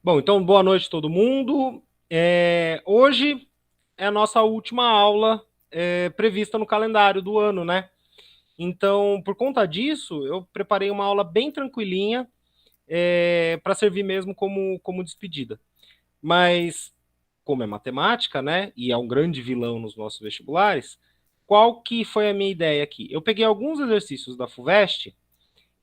Bom, então boa noite a todo mundo. Hoje é a nossa última aula prevista no calendário do ano, né? Então, por conta disso, eu preparei uma aula bem tranquilinha para servir mesmo como despedida. Mas, como é matemática, né? E é um grande vilão nos nossos vestibulares, qual que foi a minha ideia aqui? Eu peguei alguns exercícios da FUVEST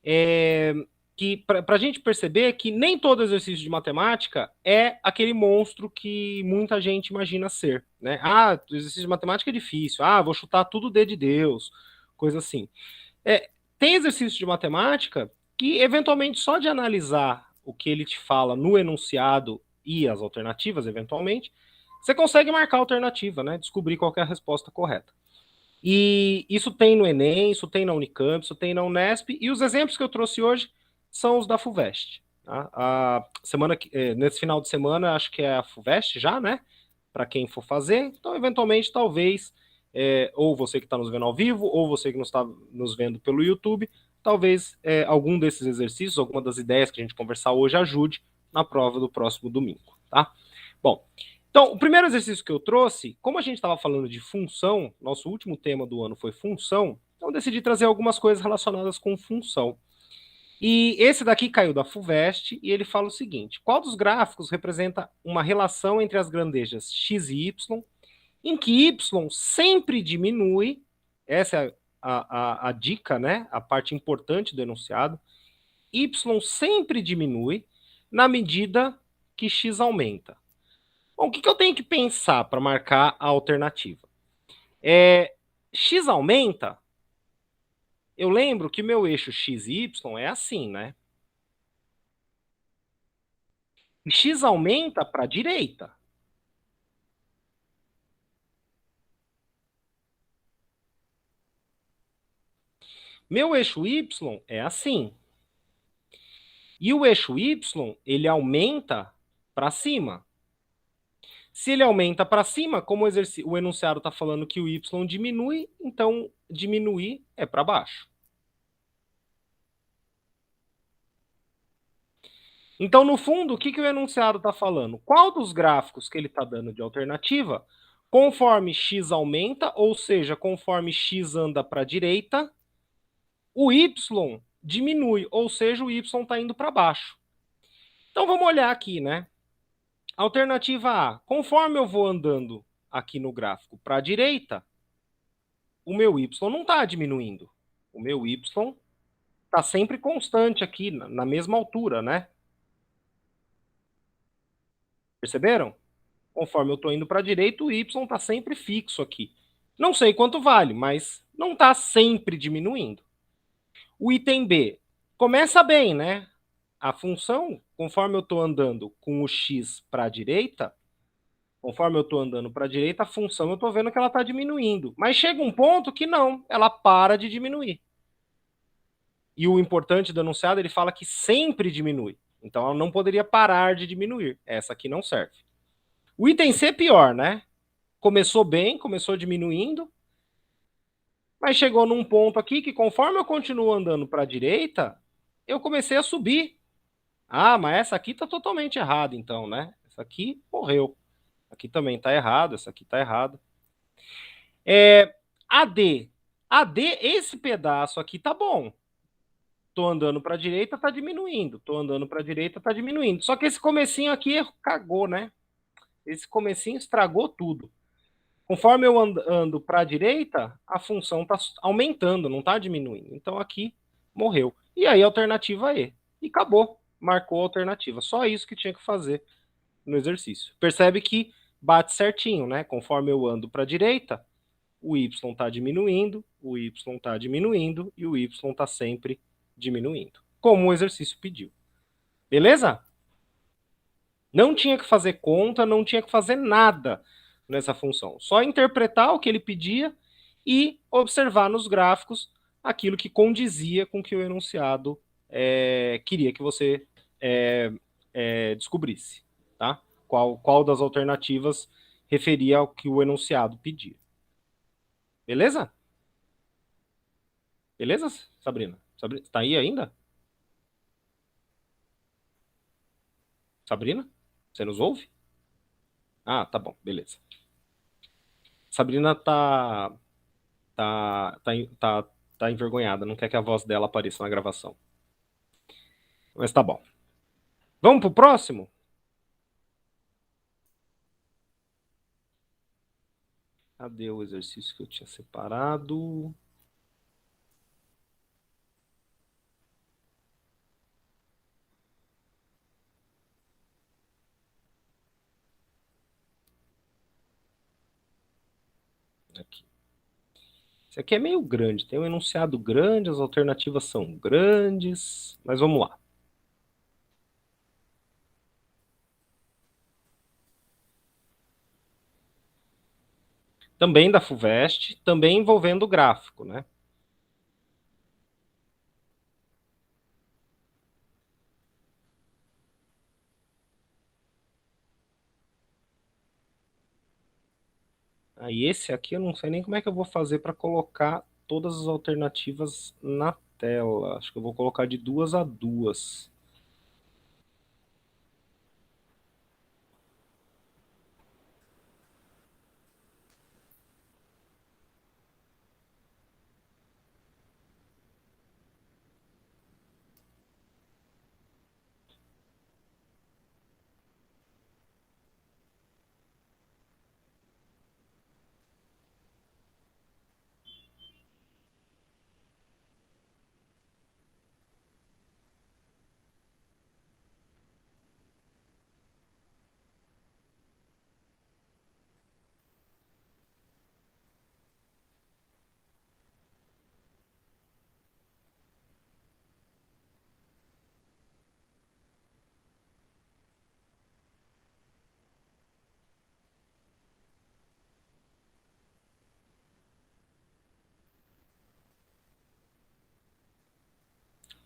é, que para a gente perceber que nem todo exercício de matemática é aquele monstro que muita gente imagina ser, né? Ah, o exercício de matemática é difícil. Ah, vou chutar tudo D de Deus, coisa assim. Tem exercício de matemática que, eventualmente, só de analisar o que ele te fala no enunciado e as alternativas, eventualmente, você consegue marcar a alternativa, né? Descobrir qual é a resposta correta. E isso tem no Enem, isso tem na Unicamp, isso tem na Unesp, e os exemplos que eu trouxe hoje são os da FUVEST. Tá? Nesse final de semana, acho que é a FUVEST já, né? Para quem for fazer. Então, eventualmente, talvez, ou você que está nos vendo ao vivo, ou você que não está nos vendo pelo YouTube, talvez algum desses exercícios, alguma das ideias que a gente conversar hoje ajude na prova do próximo domingo, tá? Bom, então, o primeiro exercício que eu trouxe, como a gente estava falando de função, nosso último tema do ano foi função, então eu decidi trazer algumas coisas relacionadas com função. E esse daqui caiu da FUVEST e ele fala o seguinte: qual dos gráficos representa uma relação entre as grandezas x e y, em que y sempre diminui, essa é a dica, né? A parte importante do enunciado, y sempre diminui na medida que x aumenta. Bom, o que eu tenho que pensar para marcar a alternativa? X aumenta, eu lembro que meu eixo x e y é assim, né? E x aumenta para a direita. Meu eixo y é assim. E o eixo y, ele aumenta para cima. Se ele aumenta para cima, como o enunciado está falando que o y diminui, então diminuir é para baixo. Então, no fundo, o que o enunciado está falando? Qual dos gráficos que ele está dando de alternativa, conforme x aumenta, ou seja, conforme x anda para a direita, o y diminui, ou seja, o y está indo para baixo. Então, vamos olhar aqui, né? Alternativa A, conforme eu vou andando aqui no gráfico para a direita, o meu y não está diminuindo. O meu y está sempre constante aqui, na mesma altura, né? Perceberam? Conforme eu estou indo para a direita, o y está sempre fixo aqui. Não sei quanto vale, mas não está sempre diminuindo. O item B começa bem, né? A função, conforme eu estou andando com o x para a direita, conforme eu estou andando para a direita, a função eu estou vendo que ela está diminuindo. Mas chega um ponto que não, ela para de diminuir. E o importante do enunciado, ele fala que sempre diminui. Então ela não poderia parar de diminuir. Essa aqui não serve. O item C é pior, né? Começou bem, começou diminuindo, mas chegou num ponto aqui que conforme eu continuo andando para a direita, eu comecei a subir. Ah, mas essa aqui está totalmente errada, então, né? Essa aqui morreu. Aqui também está errado, essa aqui está errada. AD. AD, esse pedaço aqui tá bom. Tô andando para a direita, tá diminuindo. Tô andando para a direita, tá diminuindo. Só que esse comecinho aqui cagou, né? Esse comecinho estragou tudo. Conforme eu ando para a direita, a função está aumentando, não está diminuindo. Então aqui morreu. E aí, alternativa E. E acabou. Marcou a alternativa. Só isso que tinha que fazer no exercício. Percebe que bate certinho, né? Conforme eu ando para a direita, o y está diminuindo, o y está diminuindo e o y está sempre diminuindo. Como o exercício pediu. Beleza? Não tinha que fazer conta, não tinha que fazer nada nessa função. Só interpretar o que ele pedia e observar nos gráficos aquilo que condizia com o que o enunciado queria que você descobrisse. Tá? Qual das alternativas referia ao que o enunciado pedia. Beleza? Beleza, Sabrina? Sabrina, tá aí ainda? Sabrina, você nos ouve? Ah, tá bom, beleza. Sabrina tá, tá envergonhada, não quer que a voz dela apareça na gravação. Mas tá bom. Vamos pro próximo? Cadê o exercício que eu tinha separado? Aqui. Esse aqui é meio grande, tem um enunciado grande, as alternativas são grandes, mas vamos lá. Também da FUVEST, também envolvendo gráfico, né? Aí esse aqui eu não sei nem como é que eu vou fazer para colocar todas as alternativas na tela. Acho que eu vou colocar de 2 a 2.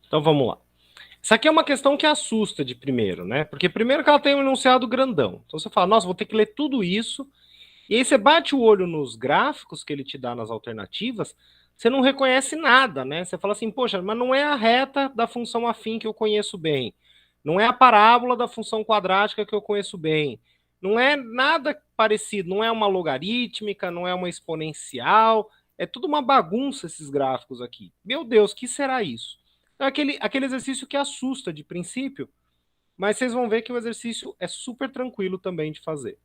Então vamos lá. Isso aqui é uma questão que assusta de primeiro, né? Porque primeiro que ela tem um enunciado grandão. Então você fala, nossa, vou ter que ler tudo isso. E aí você bate o olho nos gráficos que ele te dá nas alternativas, você não reconhece nada, né? Você fala assim, poxa, mas não é a reta da função afim que eu conheço bem. Não é a parábola da função quadrática que eu conheço bem. Não é nada parecido, não é uma logarítmica, não é uma exponencial. É tudo uma bagunça esses gráficos aqui. Meu Deus, que será isso? É aquele exercício que assusta de princípio, mas vocês vão ver que o exercício é super tranquilo também de fazer.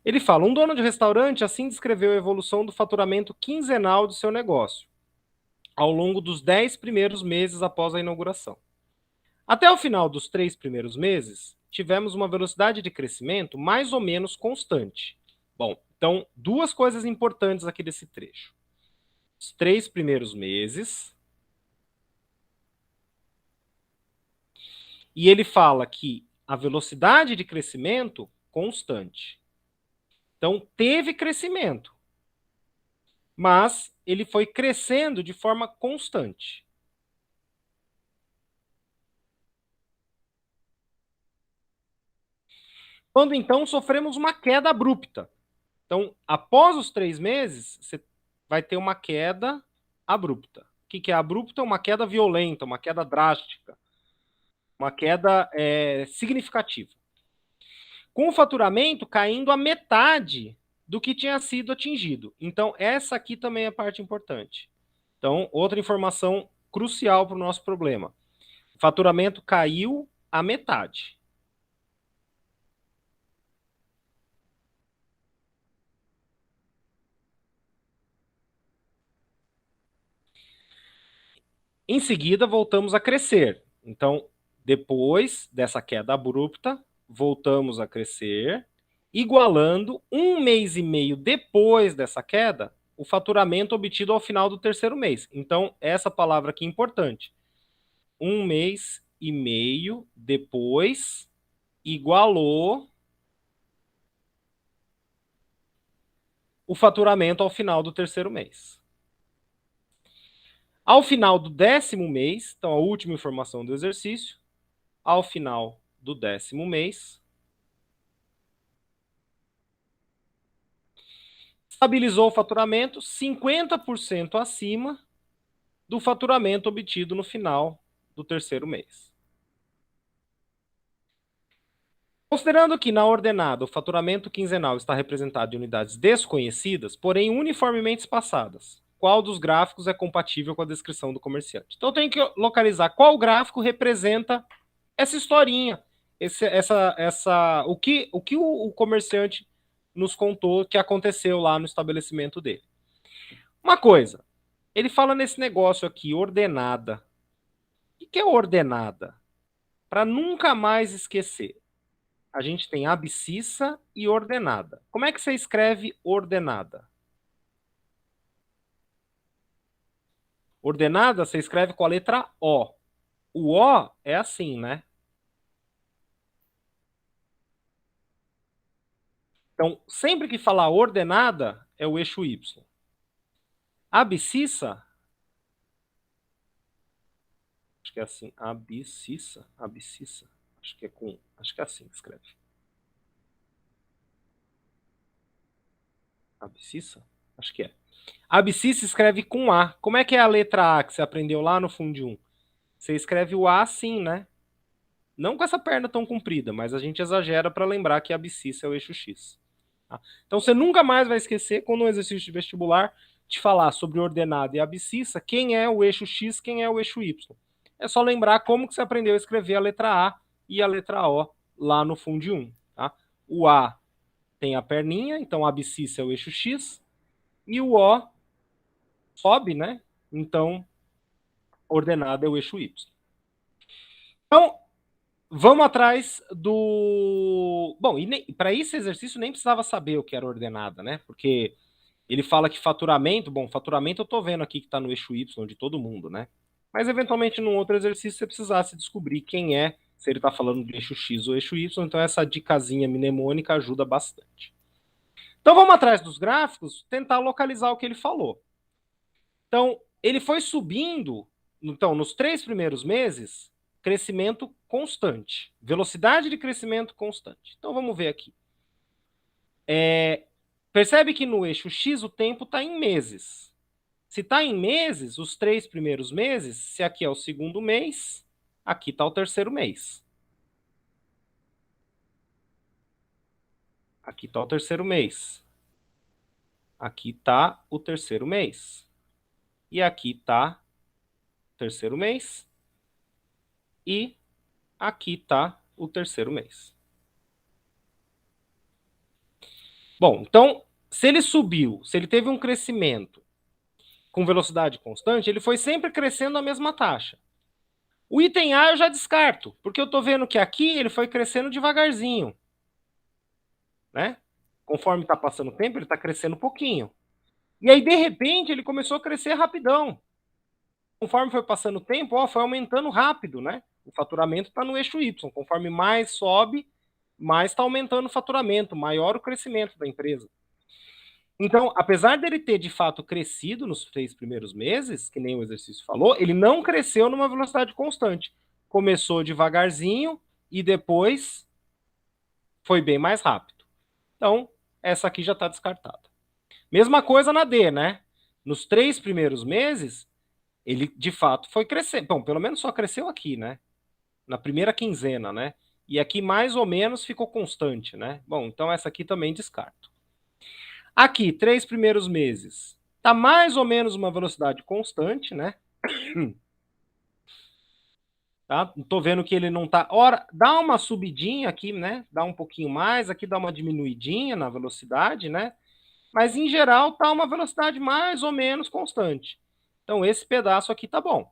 Ele fala: um dono de restaurante assim descreveu a evolução do faturamento quinzenal de seu negócio, ao longo dos 10 primeiros meses após a inauguração. Até o final dos 3 primeiros meses, tivemos uma velocidade de crescimento mais ou menos constante. Bom, então, duas coisas importantes aqui desse trecho. Os 3 primeiros meses, e ele fala que a velocidade de crescimento constante. Então, teve crescimento, mas ele foi crescendo de forma constante. Quando então sofremos uma queda abrupta. Então, após os 3 meses, você vai ter uma queda abrupta. O que é abrupta? Uma queda violenta, uma queda drástica, uma queda significativa. Com o faturamento caindo a metade do que tinha sido atingido. Então, essa aqui também é a parte importante. Então, outra informação crucial para o nosso problema. O faturamento caiu a metade. Em seguida, voltamos a crescer. Então, depois dessa queda abrupta, voltamos a crescer, igualando um mês e meio depois dessa queda, o faturamento obtido ao final do terceiro mês. Então, essa palavra aqui é importante. Um mês e meio depois, igualou o faturamento ao final do terceiro mês. Ao final do 10º mês, então a última informação do exercício, ao final do 10º mês, estabilizou o faturamento 50% acima do faturamento obtido no final do terceiro mês. Considerando que na ordenada o faturamento quinzenal está representado em unidades desconhecidas, porém uniformemente espaçadas, qual dos gráficos é compatível com a descrição do comerciante? Então eu tenho que localizar qual gráfico representa essa historinha, o que o comerciante nos contou que aconteceu lá no estabelecimento dele. Uma coisa, ele fala nesse negócio aqui, ordenada. O que é ordenada? Para nunca mais esquecer. A gente tem abscissa e ordenada. Como é que você escreve ordenada? Ordenada você escreve com a letra O. O O é assim, né? Então, sempre que falar ordenada, é o eixo Y. Abscissa, acho que é assim, abscissa, acho que é assim que escreve. Abscissa? Acho que é. Abscissa escreve com A. Como é que é a letra A que você aprendeu lá no fundo 1? Você escreve o A assim, né? Não com essa perna tão comprida, mas a gente exagera para lembrar que a abscissa é o eixo X. Tá? Então você nunca mais vai esquecer, quando no exercício de vestibular, de falar sobre ordenada e abscissa, quem é o eixo X, quem é o eixo Y. É só lembrar como que você aprendeu a escrever a letra A e a letra O lá no fundo 1. Tá? O A tem a perninha, então a abscissa é o eixo X, e o O sobe, né? Então, ordenada é o eixo Y. Então, vamos atrás do. Bom, e para esse exercício nem precisava saber o que era ordenada, né? Porque ele fala que faturamento, bom, faturamento eu tô vendo aqui que tá no eixo Y de todo mundo, né? Mas eventualmente num outro exercício você precisasse descobrir quem é, se ele tá falando do eixo X ou eixo Y, então essa dicasinha mnemônica ajuda bastante. Então vamos atrás dos gráficos, tentar localizar o que ele falou. Então, ele foi subindo, então, nos 3 primeiros meses, crescimento constante, velocidade de crescimento constante. Então, vamos ver aqui. Percebe que no eixo X o tempo está em meses. Se está em meses, os 3 primeiros meses, se aqui é o segundo mês, aqui está o terceiro mês. Aqui está o terceiro mês. Aqui está o terceiro mês. E aqui está o terceiro mês. E aqui está o terceiro mês. Bom, então, se ele subiu, se ele teve um crescimento com velocidade constante, ele foi sempre crescendo a mesma taxa. O item A eu já descarto, porque eu estou vendo que aqui ele foi crescendo devagarzinho, né? Conforme está passando o tempo, ele está crescendo um pouquinho. E aí, de repente, ele começou a crescer rapidão. Conforme foi passando o tempo, ó, foi aumentando rápido, né? O faturamento está no eixo Y. Conforme mais sobe, mais está aumentando o faturamento, maior o crescimento da empresa. Então, apesar dele ter de fato crescido nos 3 primeiros meses, que nem o exercício falou, ele não cresceu numa velocidade constante. Começou devagarzinho e depois foi bem mais rápido. Então, essa aqui já está descartada. Mesma coisa na D, né? Nos 3 primeiros meses, ele de fato foi crescendo. Bom, pelo menos só cresceu aqui, né? Na primeira quinzena, né? E aqui mais ou menos ficou constante, né? Bom, então essa aqui também descarto. Aqui, 3 primeiros meses, tá mais ou menos uma velocidade constante, né? Tá? Tô vendo que ele não tá. Ora, dá uma subidinha aqui, né? Dá um pouquinho mais, aqui dá uma diminuidinha na velocidade, né? Mas em geral tá uma velocidade mais ou menos constante. Então esse pedaço aqui tá bom.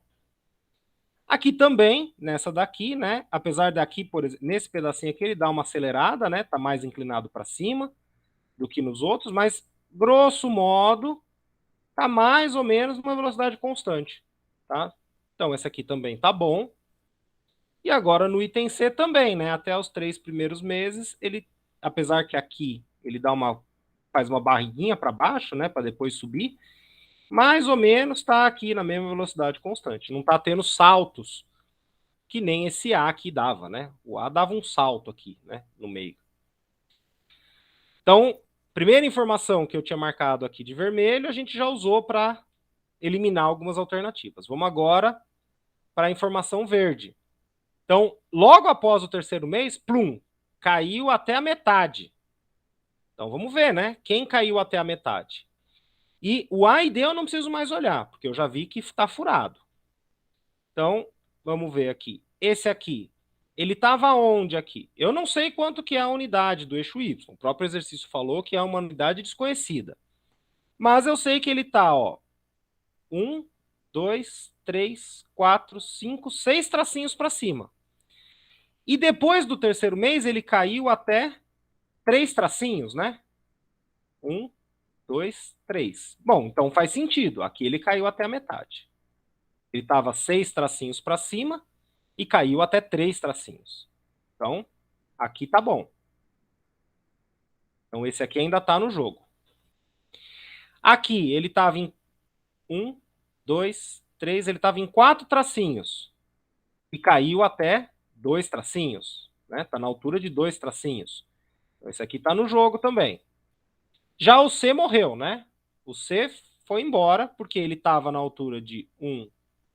Aqui também, nessa daqui, né? Apesar daqui, por exemplo, nesse pedacinho aqui ele dá uma acelerada, né? Tá mais inclinado para cima do que nos outros, mas grosso modo tá mais ou menos uma velocidade constante, tá? Então esse aqui também tá bom. E agora no item C também, né? Até os 3 primeiros meses, ele, apesar que aqui ele faz uma barriguinha para baixo, né? Para depois subir, mais ou menos está aqui na mesma velocidade constante. Não está tendo saltos que nem esse A aqui dava, né? O A dava um salto aqui, né? No meio. Então, primeira informação que eu tinha marcado aqui de vermelho, a gente já usou para eliminar algumas alternativas. Vamos agora para a informação verde. Então, logo após o terceiro mês, plum, caiu até a metade. Então vamos ver, né? Quem caiu até a metade? E o A e D eu não preciso mais olhar, porque eu já vi que está furado. Então, vamos ver aqui. Esse aqui, ele estava onde aqui? Eu não sei quanto que é a unidade do eixo Y. O próprio exercício falou que é uma unidade desconhecida. Mas eu sei que ele está, ó, 1, 2, 3, 4, 5, 6 tracinhos para cima. E depois do terceiro mês, ele caiu até 3 tracinhos, né? 1, 2, 3. Bom, então faz sentido. Aqui ele caiu até a metade. Ele estava 6 tracinhos para cima e caiu até 3 tracinhos. Então, aqui tá bom. Então, esse aqui ainda está no jogo. Aqui, ele estava em 1, 2, 3, ele estava em 4 tracinhos. E caiu até 2 tracinhos. Né? Tá na altura de 2 tracinhos. Então, esse aqui está no jogo também. Já o C morreu, né? O C foi embora, porque ele estava na altura de 1,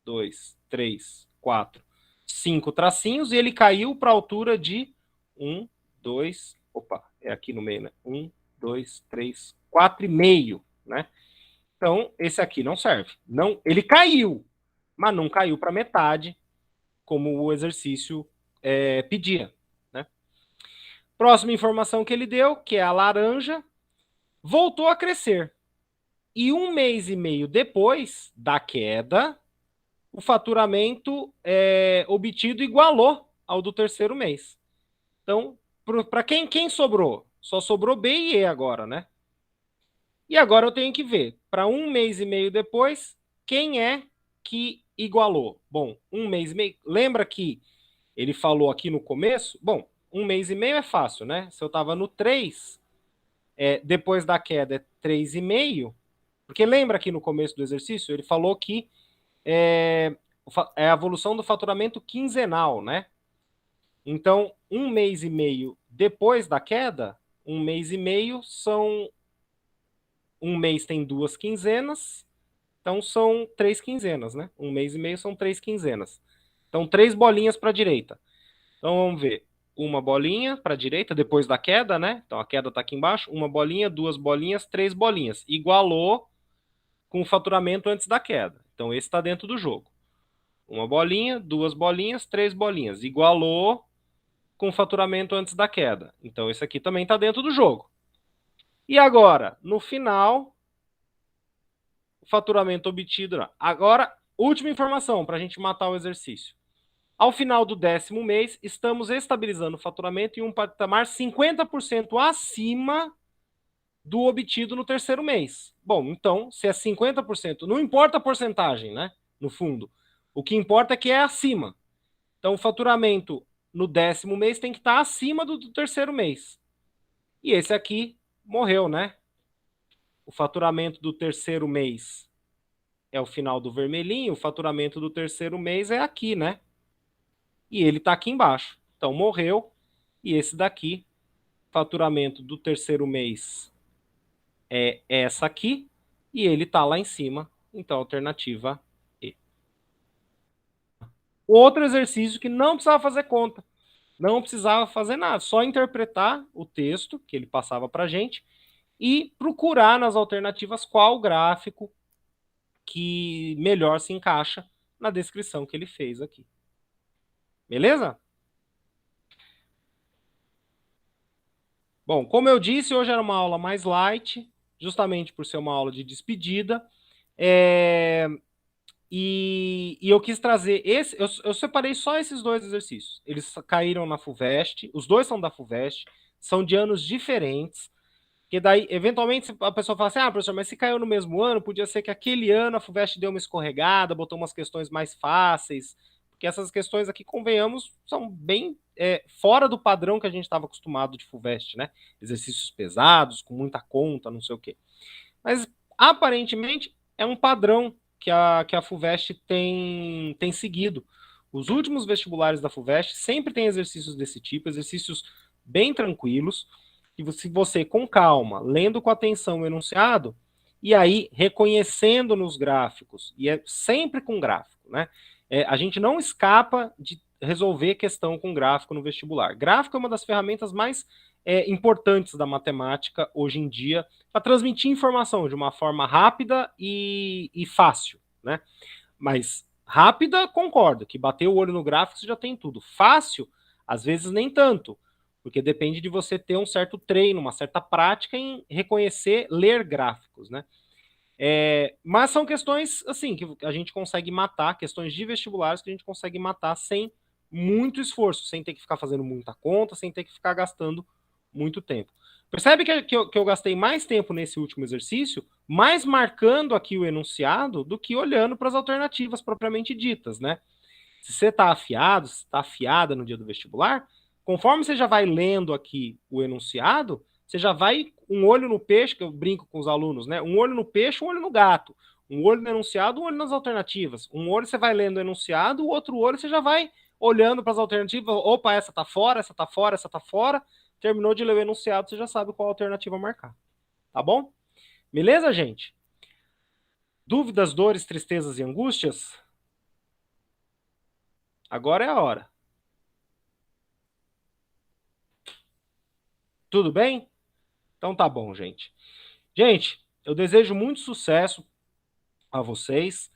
2, 3, 4, 5 tracinhos, e ele caiu para a altura de 1, 2, opa, é aqui no meio, né? 1, 2, 3, 4,5, né? Então, esse aqui não serve. Não, ele caiu, mas não caiu para metade, como o exercício pedia, né? Próxima informação que ele deu, que é a laranja, voltou a crescer. E 1 mês e meio depois da queda, o faturamento obtido igualou ao do terceiro mês. Então, para quem sobrou? Só sobrou B e E agora, né? E agora eu tenho que ver, para 1 mês e meio depois, quem é que igualou? Bom, 1 mês e meio. Lembra que ele falou aqui no começo? Bom, 1 mês e meio é fácil, né? Se eu estava no 3, depois da queda é 3,5. Porque lembra aqui no começo do exercício, ele falou que é a evolução do faturamento quinzenal, né? Então, 1 mês e meio depois da queda, 1 mês e meio são... Um mês tem 2 quinzenas, então são 3 quinzenas, né? 1 mês e meio são 3 quinzenas. Então, 3 bolinhas para a direita. Então, vamos ver. Uma bolinha para a direita, depois da queda, né? Então, a queda está aqui embaixo. Uma bolinha, 2 bolinhas, 3 bolinhas. Igualou com o faturamento antes da queda. Então, esse está dentro do jogo. Uma bolinha, 2 bolinhas, 3 bolinhas. Igualou com o faturamento antes da queda. Então, esse aqui também está dentro do jogo. E agora, no final, o faturamento obtido... Agora, última informação para a gente matar o exercício. Ao final do 10º mês, estamos estabilizando o faturamento em um patamar 50% acima do obtido no terceiro mês. Bom, então, se é 50%, não importa a porcentagem, né? No fundo. O que importa é que é acima. Então, o faturamento no 10º mês tem que estar acima do terceiro mês. E esse aqui morreu, né? O faturamento do terceiro mês é o final do vermelhinho, o faturamento do terceiro mês é aqui, né? E ele está aqui embaixo. Então, morreu. E esse daqui, faturamento do terceiro mês é essa aqui, e ele está lá em cima. Então, alternativa E. Outro exercício que não precisava fazer conta. Não precisava fazer nada, só interpretar o texto que ele passava para a gente e procurar nas alternativas qual gráfico que melhor se encaixa na descrição que ele fez aqui. Beleza? Bom, como eu disse, hoje era uma aula mais light, justamente por ser uma aula de despedida. E eu quis trazer esse. Eu separei só esses 2 exercícios. Eles caíram na FUVEST, os 2 são da FUVEST, são de anos diferentes. Que daí, eventualmente, a pessoa fala assim: ah, professor, mas se caiu no mesmo ano, podia ser que aquele ano a FUVEST deu uma escorregada, botou umas questões mais fáceis. Porque essas questões aqui, convenhamos, são bem fora do padrão que a gente estava acostumado de FUVEST, né? Exercícios pesados, com muita conta, não sei o quê. Mas, aparentemente, é um padrão que a FUVEST tem seguido. Os últimos vestibulares da FUVEST sempre tem exercícios desse tipo, exercícios bem tranquilos, e se você, com calma, lendo com atenção o enunciado, e aí reconhecendo nos gráficos, e é sempre com gráfico, né? A gente não escapa de resolver questão com gráfico no vestibular. Gráfico é uma das ferramentas mais importantes da matemática hoje em dia para transmitir informação de uma forma rápida e fácil, né? Mas rápida, concordo, que bater o olho no gráfico você já tem tudo. Fácil, às vezes nem tanto, porque depende de você ter um certo treino, uma certa prática em reconhecer, ler gráficos, né? Mas são questões, assim, que a gente consegue matar, questões de vestibulares que a gente consegue matar sem muito esforço, sem ter que ficar fazendo muita conta, sem ter que ficar gastando muito tempo. Percebe que eu gastei mais tempo nesse último exercício, mais marcando aqui o enunciado, do que olhando para as alternativas propriamente ditas, né? Se você está afiado, se está afiada no dia do vestibular, conforme você já vai lendo aqui o enunciado, você já vai um olho no peixe, que eu brinco com os alunos, né? Um olho no peixe, um olho no gato. Um olho no enunciado, um olho nas alternativas. Um olho você vai lendo o enunciado, o outro olho você já vai olhando para as alternativas. Opa, essa tá fora, essa tá fora, essa tá fora. Terminou de ler o enunciado, você já sabe qual alternativa marcar. Tá bom? Beleza, gente? Dúvidas, dores, tristezas e angústias? Agora é a hora. Tudo bem? Então tá bom, gente. Gente, eu desejo muito sucesso a vocês.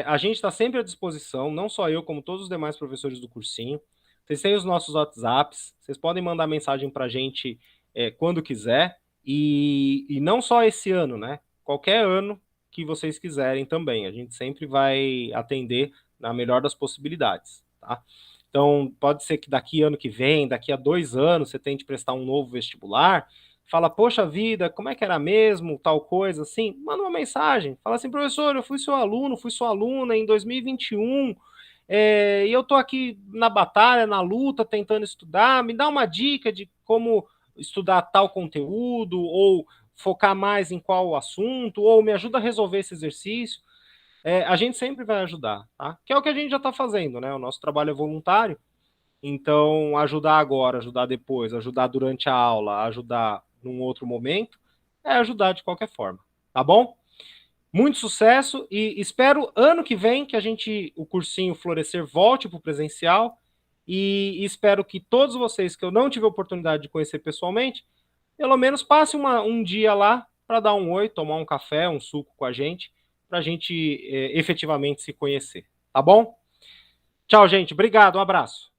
A gente está sempre à disposição, não só eu, como todos os demais professores do cursinho. Vocês têm os nossos WhatsApps, vocês podem mandar mensagem para a gente quando quiser. E não só esse ano, né? Qualquer ano que vocês quiserem também. A gente sempre vai atender na melhor das possibilidades, tá? Então, pode ser que daqui ano que vem, daqui a 2 anos, você tente prestar um novo vestibular, fala, poxa vida, como é que era mesmo, tal coisa, assim, manda uma mensagem, fala assim, professor, eu fui seu aluno, fui sua aluna em 2021, e eu tô aqui na batalha, na luta, tentando estudar, me dá uma dica de como estudar tal conteúdo, ou focar mais em qual assunto, ou me ajuda a resolver esse exercício. A gente sempre vai ajudar, tá? Que é o que a gente já está fazendo, né? O nosso trabalho é voluntário, então ajudar agora, ajudar depois, ajudar durante a aula, ajudar num outro momento, é ajudar de qualquer forma, tá bom? Muito sucesso e espero ano que vem que o cursinho Florescer volte para o presencial e espero que todos vocês que eu não tive a oportunidade de conhecer pessoalmente, pelo menos passe um dia lá para dar um oi, tomar um café, um suco com a gente, para a gente efetivamente se conhecer, tá bom? Tchau, gente. Obrigado, um abraço.